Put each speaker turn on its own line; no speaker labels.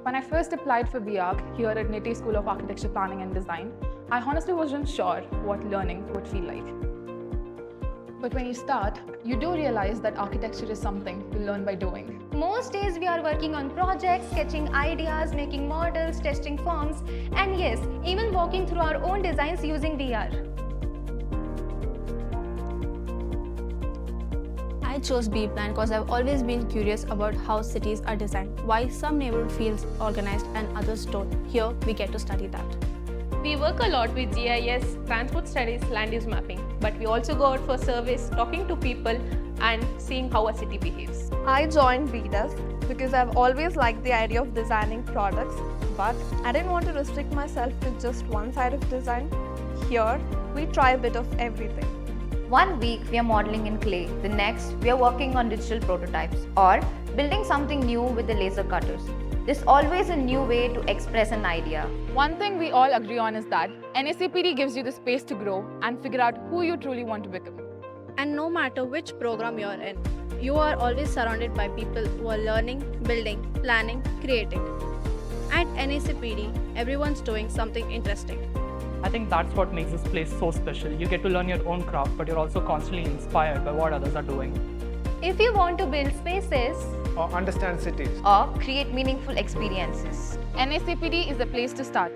When I first applied for B.Arch here at NITI School of Architecture, Planning and Design, I honestly wasn't sure what learning would feel like. But when you start, you do realize that architecture is something you learn by doing.
Most days we are working on projects, sketching ideas, making models, testing forms, and yes, even walking through our own designs using VR.
I chose B.Plan because I've always been curious about how cities are designed, why some neighborhood feels organized and others don't. Here, we get to study that.
We work a lot with GIS, transport studies, land use mapping, but we also go out for surveys, talking to people and seeing how a city behaves.
I joined B.Des because I've always liked the idea of designing products, but I didn't want to restrict myself to just one side of design. Here, we try a bit of everything.
One week we are modeling in clay, the next we are working on digital prototypes or building something new with the laser cutters. There's always a new way to express an idea.
One thing we all agree on is that NSAPD gives you the space to grow and figure out who you truly want to become.
And no matter which program you're in, you are always surrounded by people who are learning, building, planning, creating. At NSAPD, everyone's doing something interesting.
I think that's what makes this place so special. You get to learn your own craft, but you're also constantly inspired by what others are doing.
If you want to build spaces
or understand cities
or create meaningful experiences,
NSAPD is the place to start.